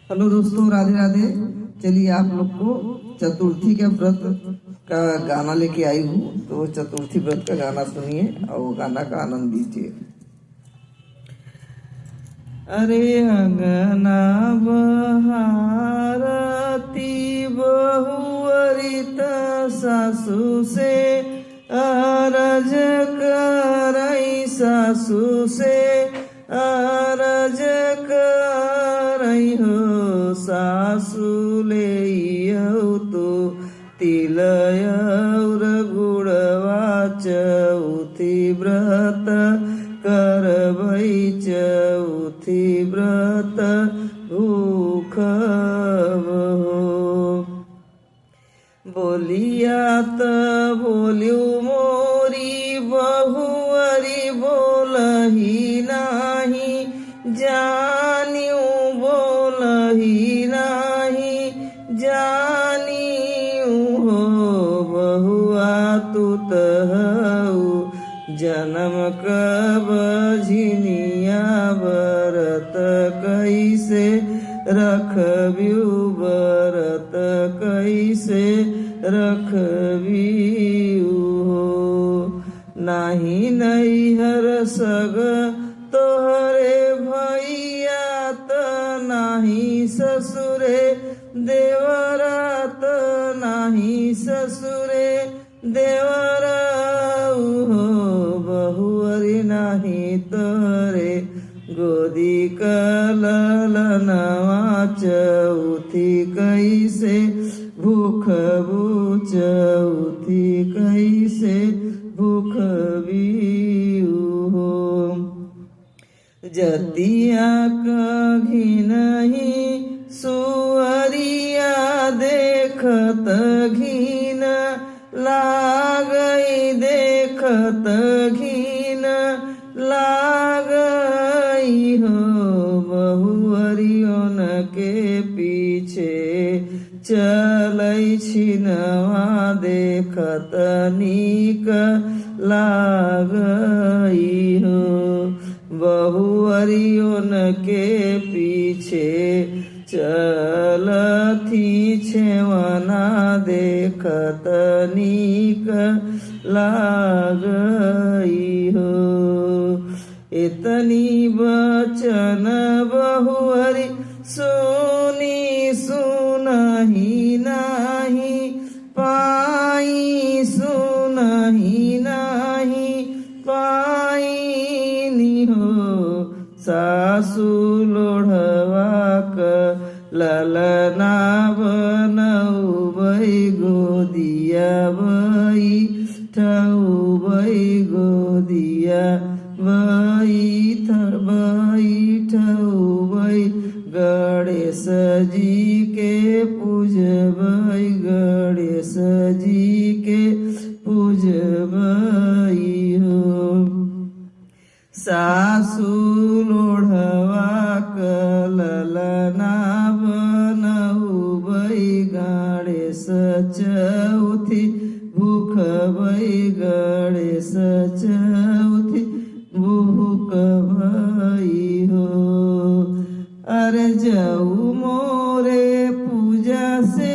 Hello दोस्तों, राधे राधे। चलिए आप लोग को चतुर्थी के व्रत का गाना लेके आई हूँ, तो चतुर्थी व्रत का गाना सुनिए और वो गाना का आनंद लीजिए। अरे अंगना बहारती बहुअरित सासू से अरज करई, सासू से अरज करई हो, सासू ले तो तिलय और गुड़वा चौथी व्रत करबई, चौथी व्रत भूखब हो। बोलिया त बोल्यू मोरी बहुअरी बोलही नाही, जानियू बोलही नाही, जानियू हो बहुआ तू तहु जन्म कब झिनिया व्रत कैसे रखबियू, व्रत कैसे रखबियू हो। नाही नैहर सग तोहरे भैया त नाही ससुरे देवरात, नाही ससुरे देवरा हो बहुअरी नाही तोरे गोदी कललनवा, चौथी कैसे भूखबू, चौथी कैसे भूखबियू हो। जतिया कघिनहि सुअरिया देखत घिन लागई, देखत घिन लागई हो बहुअरियों के पीछे चलै छिनवा, देखत नीक लागई हो बहुअरियों के पीछे चलथी छेवना, देखत नीक लागई हो। इतनी बचन बहुअरी सुनी सुनही नाही पाई, सुनही नाही पाई हो। सासू लोढ़वा क ललना बनौबै, गोदिया बैठौबै, गोदिया बैठौबै, गणेश जी के पूजबै, गणेश जी के पूजबै हो। सासू लोढ़वा क ललना बनौबै, गणेश चौथी भूखबै, गणेश चौथी भूखबै हो। अरे जाऊ मोरे पूजा से